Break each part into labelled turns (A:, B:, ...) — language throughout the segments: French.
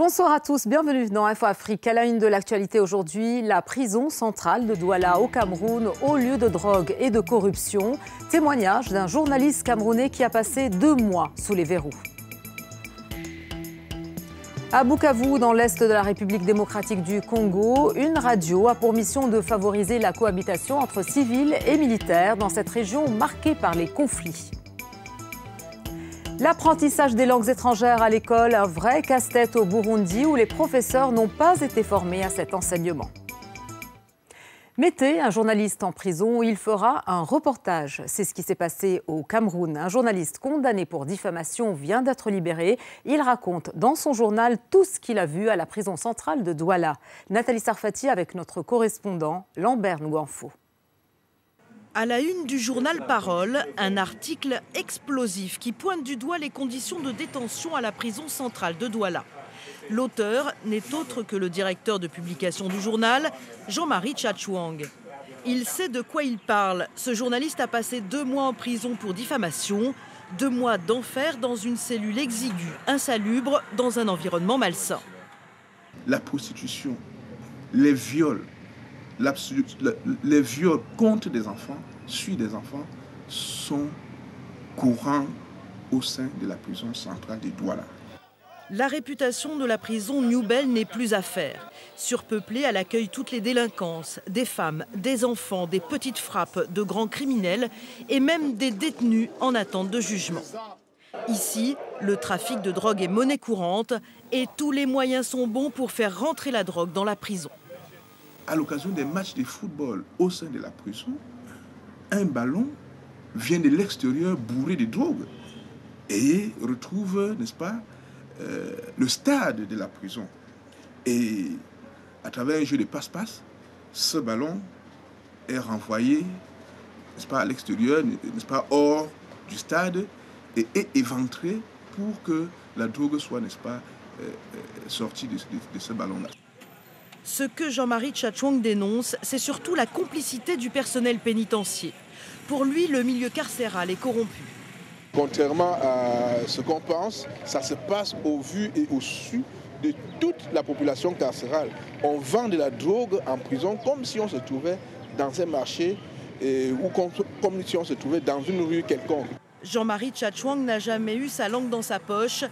A: Bonsoir à tous, bienvenue dans Info Afrique. À la une de l'actualité aujourd'hui, la prison centrale de Douala au Cameroun, haut lieu de drogue et de corruption. Témoignage d'un journaliste camerounais qui a passé 2 mois sous les verrous. À Bukavu, dans l'est de la République démocratique du Congo, une radio a pour mission de favoriser la cohabitation entre civils et militaires dans cette région marquée par les conflits. L'apprentissage des langues étrangères à l'école, un vrai casse-tête au Burundi où les professeurs n'ont pas été formés à cet enseignement. Mété, un journaliste en prison, il fera un reportage. C'est ce qui s'est passé au Cameroun. Un journaliste condamné pour diffamation vient d'être libéré. Il raconte dans son journal tout ce qu'il a vu à la prison centrale de Douala. Nathalie Sarfati avec notre correspondant Lambert Ngouanfo.
B: À la une du journal Parole, un article explosif qui pointe du doigt les conditions de détention à la prison centrale de Douala. L'auteur n'est autre que le directeur de publication du journal, Jean-Marie Tchatchouang. Il sait de quoi il parle. Ce journaliste a passé 2 mois en prison pour diffamation, 2 mois d'enfer dans une cellule exiguë, insalubre, dans un environnement malsain.
C: La prostitution, les viols, les viols contre des enfants, sur des enfants, sont courants au sein de la prison centrale de Douala.
B: La réputation de la prison New Bell n'est plus à faire. Surpeuplée, elle accueille toutes les délinquances, des femmes, des enfants, des petites frappes, de grands criminels et même des détenus en attente de jugement. Ici, le trafic de drogue est monnaie courante et tous les moyens sont bons pour faire rentrer la drogue dans la prison.
C: À l'occasion des matchs de football au sein de la prison, un ballon vient de l'extérieur bourré de drogue et retrouve, n'est-ce pas, le stade de la prison. Et à travers un jeu de passe-passe, ce ballon est renvoyé, n'est-ce pas, à l'extérieur, n'est-ce pas, hors du stade et est éventré pour que la drogue soit, n'est-ce pas, sortie de ce ballon-là.
B: Ce que Jean-Marie Tchatchouang dénonce, c'est surtout la complicité du personnel pénitentiaire. Pour lui, le milieu carcéral est corrompu.
D: Contrairement à ce qu'on pense, ça se passe au vu et au su de toute la population carcérale. On vend de la drogue en prison comme si on se trouvait dans un marché ou comme si on se trouvait dans une rue quelconque.
B: Jean-Marie Tchatchouang n'a jamais eu sa langue dans sa poche.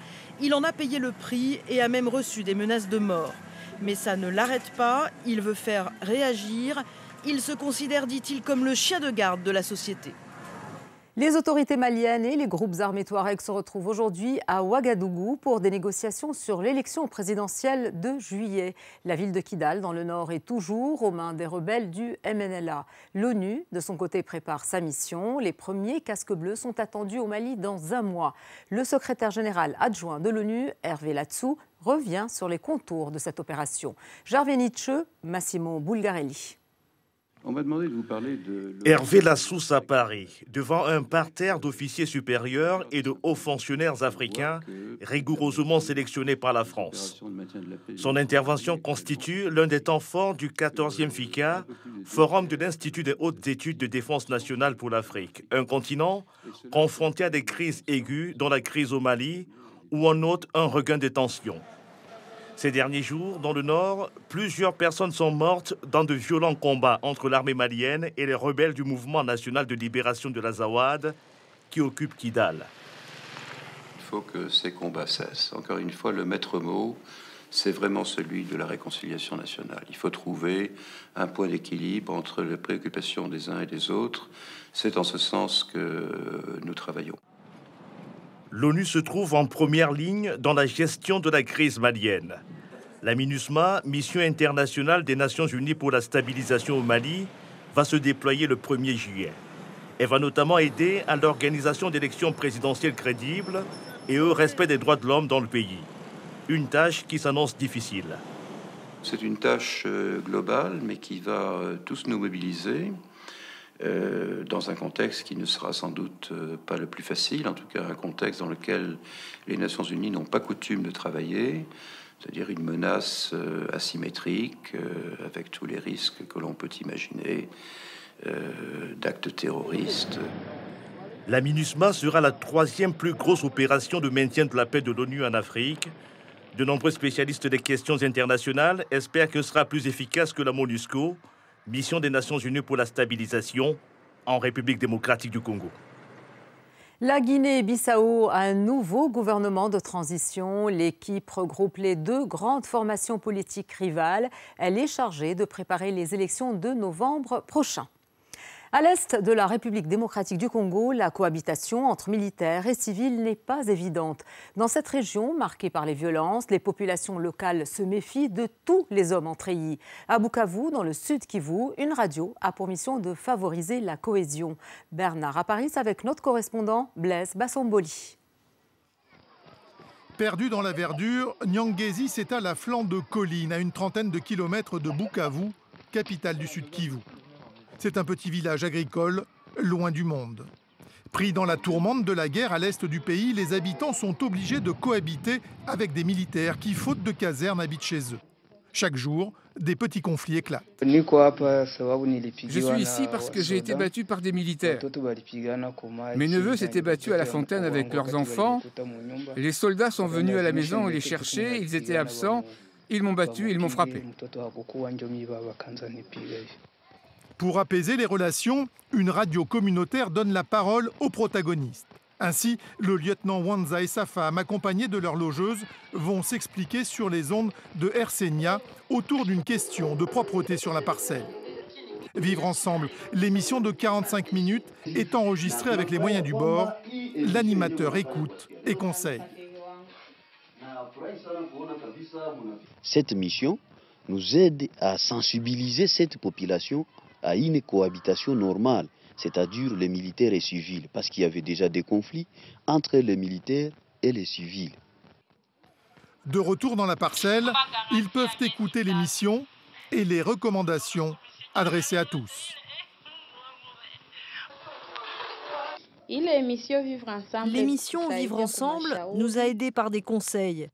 B: Il en a payé le prix et a même reçu des menaces de mort. Mais ça ne l'arrête pas, il veut faire réagir. Il se considère, dit-il, comme le chien de garde de la société.
A: Les autorités maliennes et les groupes armés Touareg se retrouvent aujourd'hui à Ouagadougou pour des négociations sur l'élection présidentielle de juillet. La ville de Kidal, dans le nord, est toujours aux mains des rebelles du MNLA. L'ONU, de son côté, prépare sa mission. Les premiers casques bleus sont attendus au Mali dans 1 mois. Le secrétaire général adjoint de l'ONU, Hervé Latsou, revient sur les contours de cette opération. Jarvé Nietzsche, Massimo Bulgarelli.
E: On m'a demandé de vous parler de...
F: Hervé Latsou à Paris, devant un parterre d'officiers supérieurs et de hauts fonctionnaires africains rigoureusement sélectionnés par la France. Son intervention constitue l'un des temps forts du 14e FICA, forum de l'Institut des hautes études de défense nationale pour l'Afrique, un continent confronté à des crises aiguës, dont la crise au Mali, où on note un regain de tensions. Ces derniers jours, dans le Nord, plusieurs personnes sont mortes dans de violents combats entre l'armée malienne et les rebelles du mouvement national de libération de l'Azawad qui occupe Kidal.
E: Il faut que ces combats cessent. Encore une fois, le maître mot, c'est vraiment celui de la réconciliation nationale. Il faut trouver un point d'équilibre entre les préoccupations des uns et des autres. C'est en ce sens que nous travaillons.
F: L'ONU se trouve en première ligne dans la gestion de la crise malienne. La MINUSMA, mission internationale des Nations Unies pour la stabilisation au Mali, va se déployer le 1er juillet. Elle va notamment aider à l'organisation d'élections présidentielles crédibles et au respect des droits de l'homme dans le pays. Une tâche qui s'annonce difficile.
E: C'est une tâche globale, mais qui va tous nous mobiliser. Dans un contexte qui ne sera sans doute pas le plus facile, en tout cas un contexte dans lequel les Nations Unies n'ont pas coutume de travailler, c'est-à-dire une menace asymétrique, avec tous les risques que l'on peut imaginer, d'actes terroristes.
F: La MINUSMA sera la 3e plus grosse opération de maintien de la paix de l'ONU en Afrique, De nombreux spécialistes des questions internationales espèrent que ce sera plus efficace que la MONUSCO, mission des Nations Unies pour la stabilisation en République démocratique du Congo.
A: La Guinée-Bissau a un nouveau gouvernement de transition. L'équipe regroupe les deux grandes formations politiques rivales. Elle est chargée de préparer les élections de novembre prochain. À l'est de la République démocratique du Congo, la cohabitation entre militaires et civils n'est pas évidente. Dans cette région marquée par les violences, les populations locales se méfient de tous les hommes en treillis. À Bukavu, dans le sud Kivu, une radio a pour mission de favoriser la cohésion. Bernard à Paris avec notre correspondant Blaise Bassomboli.
G: Perdu dans la verdure, Nyangezi s'étale à flanc de collines, à une trentaine de kilomètres de Bukavu, capitale du sud Kivu. C'est un petit village agricole, loin du monde. Pris dans la tourmente de la guerre à l'est du pays, les habitants sont obligés de cohabiter avec des militaires qui, faute de caserne, habitent chez eux. Chaque jour, des petits conflits éclatent.
H: Je suis ici parce que j'ai été battu par des militaires. Mes neveux s'étaient battus à la fontaine avec leurs enfants. Les soldats sont venus à la maison les chercher, ils étaient absents. Ils m'ont battu, ils m'ont frappé.
G: Pour apaiser les relations, une radio communautaire donne la parole aux protagonistes. Ainsi, le lieutenant Wanza et sa femme, accompagnés de leur logeuse, vont s'expliquer sur les ondes de RCNIA autour d'une question de propreté sur la parcelle. Vivre ensemble, l'émission de 45 minutes est enregistrée avec les moyens du bord. L'animateur écoute et conseille.
I: Cette mission nous aide à sensibiliser cette population à une cohabitation normale, c'est-à-dire les militaires et civils, parce qu'il y avait déjà des conflits entre les militaires et les civils.
G: De retour dans la parcelle, ils peuvent écouter l'émission et les recommandations adressées à tous.
J: L'émission Vivre Ensemble nous a aidés par des conseils.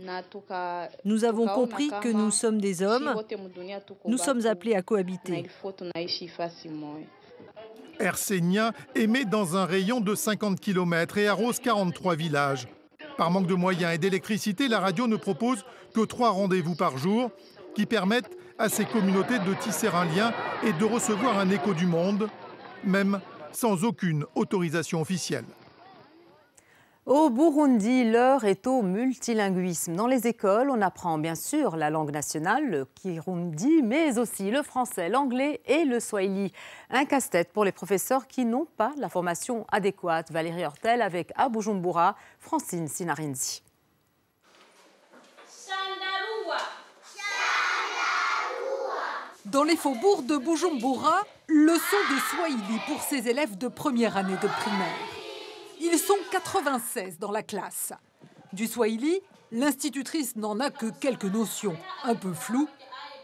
J: Nous avons compris que nous sommes des hommes, nous sommes appelés à cohabiter.
G: RCNIA émet dans un rayon de 50 km et arrose 43 villages. Par manque de moyens et d'électricité, la radio ne propose que 3 rendez-vous par jour qui permettent à ces communautés de tisser un lien et de recevoir un écho du monde, même sans aucune autorisation officielle.
A: Au Burundi, l'heure est au multilinguisme. Dans les écoles, on apprend bien sûr la langue nationale, le Kirundi, mais aussi le français, l'anglais et le swahili. Un casse-tête pour les professeurs qui n'ont pas la formation adéquate. Valérie Hortel avec à Bujumbura, Francine Sinarinzi.
K: Dans les faubourgs de Bujumbura, leçon de swahili pour ces élèves de première année de primaire. Ils sont 96 dans la classe. Du swahili, l'institutrice n'en a que quelques notions, un peu floues.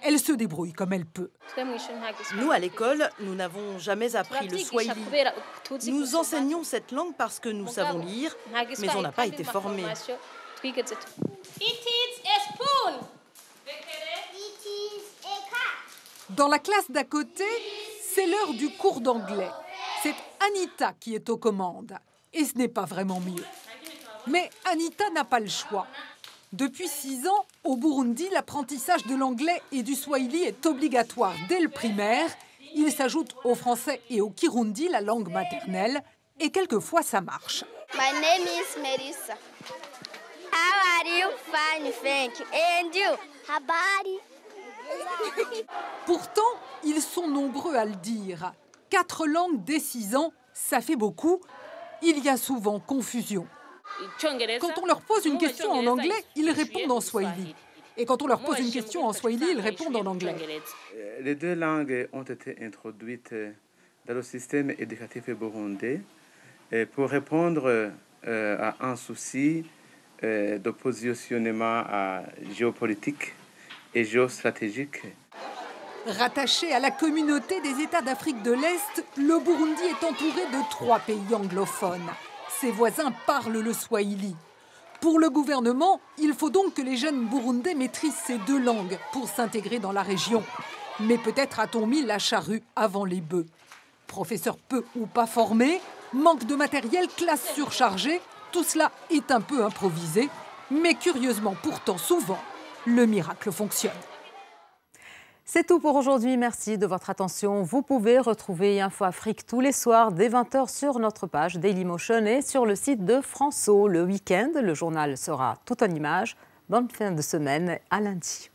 K: Elle se débrouille comme elle peut.
B: Nous, à l'école, nous n'avons jamais appris le swahili. Nous enseignons cette langue parce que nous savons lire, mais on n'a pas été formés.
K: Dans la classe d'à côté, c'est l'heure du cours d'anglais. C'est Anita qui est aux commandes. Et ce n'est pas vraiment mieux. Mais Anita n'a pas le choix. Depuis 6 ans, au Burundi, l'apprentissage de l'anglais et du swahili est obligatoire dès le primaire. Il s'ajoute au français et au kirundi, la langue maternelle. Et quelquefois, ça marche.
L: My name is Melissa. How are you? Fine, thank you. And you? How about you?
K: Pourtant, ils sont nombreux à le dire. 4 langues dès 6 ans, ça fait beaucoup. Il y a souvent confusion. Quand on leur pose une question en anglais, ils répondent en swahili. Et quand on leur pose une question en swahili, ils répondent en anglais.
M: Les 2 langues ont été introduites dans le système éducatif burundais pour répondre à un souci de positionnement géopolitique et géostratégique.
K: Rattaché à la communauté des États d'Afrique de l'Est, le Burundi est entouré de 3 pays anglophones. Ses voisins parlent le swahili. Pour le gouvernement, il faut donc que les jeunes burundais maîtrisent ces 2 langues pour s'intégrer dans la région. Mais peut-être a-t-on mis la charrue avant les bœufs. Professeurs peu ou pas formés, manque de matériel, classe surchargée, tout cela est un peu improvisé, mais curieusement pourtant souvent le miracle fonctionne.
A: C'est tout pour aujourd'hui. Merci de votre attention. Vous pouvez retrouver Info Afrique tous les soirs dès 20h sur notre page Dailymotion et sur le site de France O. Le week-end, le journal sera tout en images. Bonne fin de semaine, à lundi.